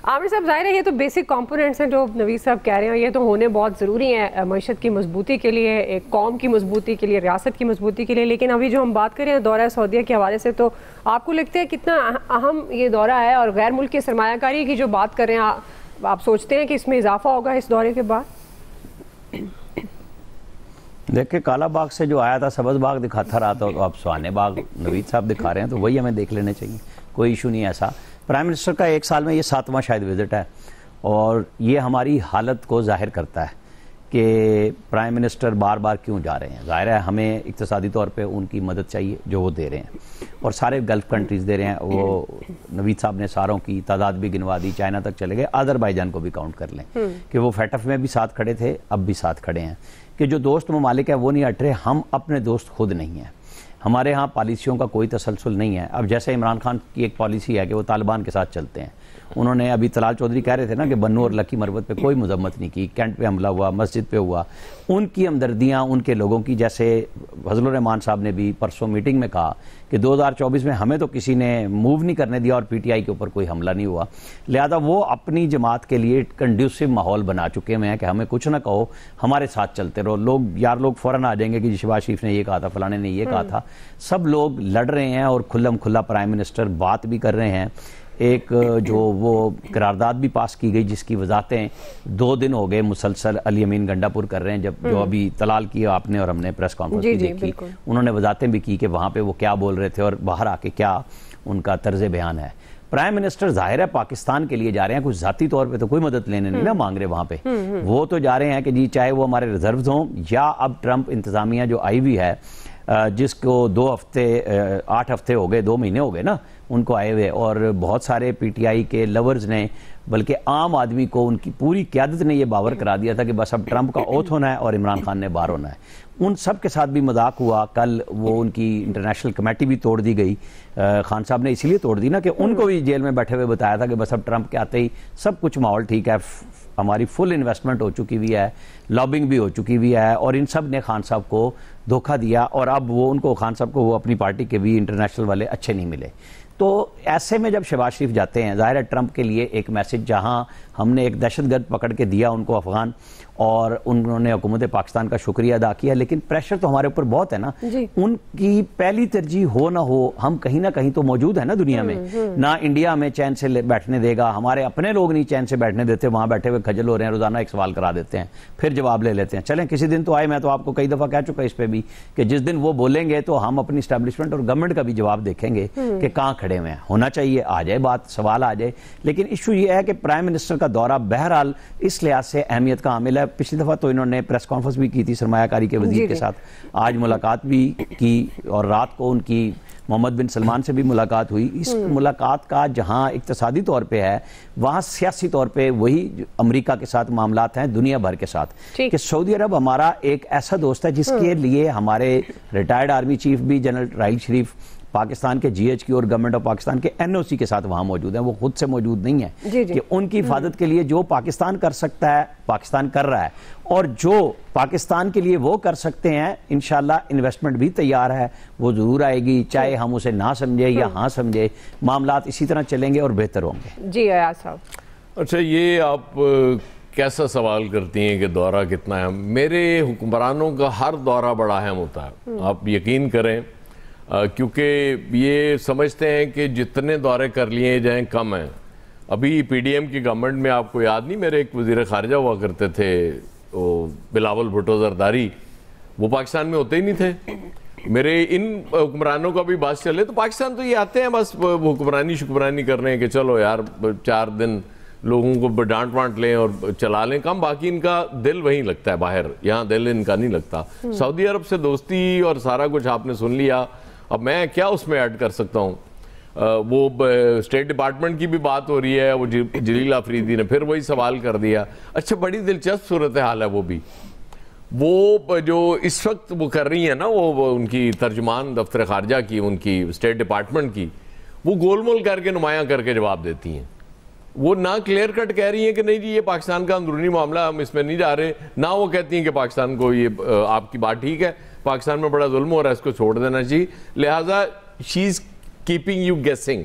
عامر صاحب ظاہر ہے یہ تو بیسک کمپوننٹس ہیں جو نوید صاحب کہہ رہے ہیں, یہ تو ہونے بہت ضروری ہیں معیشت کی مضبوطی کے لیے, ایک قوم کی مضبوطی کے لیے, ریاست کی مضبوطی کے لیے. لیکن ابھی جو ہم بات کریں دورہ سعودیہ کے حوالے سے, تو آپ کو لگتا ہے کتنا اہم یہ دورہ ہے, اور غیر ملک کی سرمایہ کاری کی جو بات کر رہے ہیں, آپ سوچتے ہیں کہ اس میں اضافہ ہوگا اس دورے کے بعد؟ دیکھیں کالا باغ سے جو آیا تھا سبز باغ دکھاتا رہا تھا, تو اب سہانے باغ نوید صاحب دکھا رہے ہیں, تو وہی ہمیں دیکھ لینے چاہیے, کوئی ایشو نہیں ایسا. پرائم منسٹر کا ایک سال میں یہ 7واں شاید وزٹ ہے, اور یہ ہماری حالت کو ظاہر کرتا ہے کہ پرائم منسٹر بار بار کیوں جا رہے ہیں. ظاہر ہے ہمیں اقتصادی طور پہ ان کی مدد چاہیے جو وہ دے رہے ہیں, اور سارے گلف کنٹریز دے رہے ہیں. وہ نوید صاحب نے ساروں کی تعداد بھی گنوا دی, چائنا تک چلے گئے, آذربائیجان کو بھی کاؤنٹ کر لیں کہ وہ فیٹف میں بھی ساتھ کھڑے تھے, اب بھی ساتھ کھڑے ہیں, کہ جو دوست ممالک ہیں وہ نہیں ہٹ رہے. ہم اپنے دوست خود نہیں ہیں, ہمارے ہاں پالیسیوں کا کوئی تسلسل نہیں ہے. اب جیسے عمران خان کی ایک پالیسی ہے کہ وہ طالبان کے ساتھ چلتے ہیں, انہوں نے ابھی طلال چودھری کہہ رہے تھے نا کہ بنو اور لکی مروت پہ کوئی مذمت نہیں کی, کینٹ پہ حملہ ہوا, مسجد پہ ہوا, ان کی ہمدردیاں ان کے لوگوں کی, جیسے فضل الرحمان صاحب نے بھی پرسوں میٹنگ میں کہا کہ 2024 میں ہمیں تو کسی نے موو نہیں کرنے دیا اور پی ٹی آئی کے اوپر کوئی حملہ نہیں ہوا, لہذا وہ اپنی جماعت کے لیے کنڈیوسو ماحول بنا چکے ہیں کہ ہمیں کچھ نہ کہو, ہمارے ساتھ چلتے رہو. لوگ فوراً آ جائیں گے کہ شہباز شریف نے یہ کہا تھا, فلانے نے یہ کہا تھا. سب لوگ لڑ رہے ہیں اور کھلم کھلا پرائم منسٹر بات بھی کر رہے ہیں. ایک جو وہ قرارداد بھی پاس کی گئی جس کی وضاحتیں 2 دن ہو گئے مسلسل علی امین گنڈا پور کر رہے ہیں, جو ابھی طلال کیا آپ نے اور ہم نے پریس کانفرنس بھی دیکھی, انہوں نے وضاحتیں بھی کی کہ وہاں پہ وہ کیا بول رہے تھے اور باہر آ کے کیا ان کا طرز بیان ہے. پرائم منسٹر ظاہر ہے پاکستان کے لیے جا رہے ہیں, کچھ ذاتی طور پہ تو کوئی مدد لینے نہیں نہ مانگ رہے وہاں پہ. وہ تو جا رہے ہیں کہ جی چاہے وہ ہمارے ریزروز ہوں یا اب ٹرمپ انتظامیہ جو آئی ہوئی ہے, جس کو 8 ہفتے ہو گئے, 2 مہینے ہو گئے نا ان کو آئے ہوئے, اور بہت سارے پی ٹی آئی کے لورز نے, بلکہ عام آدمی کو ان کی پوری قیادت نے یہ باور کرا دیا تھا کہ بس اب ٹرمپ کا اوتھ ہونا ہے اور عمران خان نے باہر ہونا ہے. ان سب کے ساتھ بھی مذاق ہوا. کل وہ ان کی انٹرنیشنل کمیٹی بھی توڑ دی گئی, خان صاحب نے اسی لیے توڑ دی نا کہ ان کو بھی جیل میں بیٹھے ہوئے بتایا تھا کہ بس اب ٹرمپ کے آتے ہی سب کچھ ماحول ٹھیک ہے, ہماری فل انویسٹمنٹ ہو چکی ہوئی ہے, لابنگ بھی ہو چکی ہوئی ہے, اور ان سب نے خان صاحب کو دھوکہ دیا, اور اب وہ ان کو خان صاحب کو وہ اپنی پارٹی کے بھی انٹرنیشنل والے اچھے نہیں ملے. تو ایسے میں جب شہباز شریف جاتے ہیں, ظاہر ہے ٹرمپ کے لیے ایک میسج, جہاں ہم نے ایک دہشت گرد پکڑ کے دیا ان کو افغان, اور انہوں نے حکومت پاکستان کا شکریہ ادا کیا, لیکن پریشر تو ہمارے اوپر بہت ہے نا. ان کی پہلی ترجیح ہو نہ ہو, ہم کہیں نہ کہیں تو موجود ہیں نا دنیا میں. نہ انڈیا ہمیں چین سے بیٹھنے دے گا, ہمارے اپنے لوگ نہیں چین سے بیٹھنے دیتے, وہاں بیٹھے ہوئے کھجل ہو رہے ہیں, روزانہ ایک سوال کرا دیتے ہیں, پھر جواب لے لیتے ہیں. چلیں کسی دن تو آئے, میں تو آپ کو کئی دفعہ کہہ چکا اس پہ بھی کہ جس دن وہ بولیں گے تو ہم اپنی اسٹیبلشمنٹ اور گورنمنٹ کا بھی جواب دیکھیں گے کہ کہاں کھڑے ہوئے ہیں. ہونا چاہیے, آ جائے بات, سوال آ جائے. لیکن ایشو یہ ہے کہ پرائم منسٹر کا دورہ بہرحال اس لحاظ سے اہمیت کا حامل ہے. پچھلی دفعہ تو انہوں نے پریس کانفرنس بھی کی تھی سرمایہ کاری کے وزیر کے ساتھ, آج ملاقات بھی کی, اور رات کو ان کی محمد بن سلمان سے بھی ملاقات ہوئی. اس ملاقات کا جہاں اقتصادی طور پہ ہے, وہاں سیاسی طور پہ وہی امریکہ کے ساتھ معاملات ہیں دنیا بھر کے ساتھ, کہ سعودی عرب ہمارا ایک ایسا دوست ہے جس کے لیے ہمارے ریٹائرڈ آرمی چیف بھی جنرل راحیل شریف پاکستان کے جی ایچ کی اور گورنمنٹ آف پاکستان کے این او سی کے ساتھ وہاں موجود ہیں. وہ خود سے موجود نہیں ہیں, کہ ان کی حفاظت کے لیے جو پاکستان کر سکتا ہے پاکستان کر رہا ہے, اور جو پاکستان کے لیے وہ کر سکتے ہیں انشاءاللہ انویسٹمنٹ بھی تیار ہے, وہ ضرور آئے گی, چاہے ہم اسے نہ سمجھے یا ہاں سمجھے, معاملات اسی طرح چلیں گے اور بہتر ہوں گے. جی ایاز صاحب. اچھا, یہ آپ کیسا سوال کرتی ہیں کہ دورہ کتنا ہے؟ میرے حکمرانوں کا ہر دورہ بڑا اہم ہوتا ہے, آپ یقین کریں, کیونکہ یہ سمجھتے ہیں کہ جتنے دورے کر لیے جائیں کم ہیں. ابھی پی ڈی ایم کی گورنمنٹ میں آپ کو یاد نہیں, میرے ایک وزیر خارجہ ہوا کرتے تھے وہ بلاول بھٹو زرداری, وہ پاکستان میں ہوتے ہی نہیں تھے. میرے ان حکمرانوں کا بھی بات چلے تو پاکستان تو یہ آتے ہیں بس حکمرانی شکمرانی کرنے ہیں کہ چلو یار 4 دن لوگوں کو ڈانٹ وانٹ لیں اور چلا لیں کم, باقی ان کا دل وہیں لگتا ہے باہر, یہاں دل ان کا نہیں لگتا. سعودی عرب سے دوستی اور سارا کچھ آپ نے سن لیا, اب میں کیا اس میں ایڈ کر سکتا ہوں؟ وہ اسٹیٹ ڈپارٹمنٹ کی بھی بات ہو رہی ہے, وہ جلیل آفریدی نے پھر وہی سوال کر دیا. اچھا, بڑی دلچسپ صورتحال ہے وہ بھی. وہ جو اس وقت وہ کر رہی ہیں نا, وہ ان کی ترجمان دفتر خارجہ کی, ان کی اسٹیٹ ڈپارٹمنٹ کی, وہ گول مول کر کے نمایاں کر کے جواب دیتی ہیں. وہ نہ کلیئر کٹ کہہ رہی ہیں کہ نہیں جی یہ پاکستان کا اندرونی معاملہ, ہم اس میں نہیں جا رہے, نہ وہ کہتی ہیں کہ پاکستان کو یہ آپ کی بات ٹھیک ہے, پاکستان میں بڑا ظلم ہو رہا ہے, اس کو چھوڑ دینا چاہیے. لہٰذا she is keeping you guessing.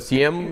CM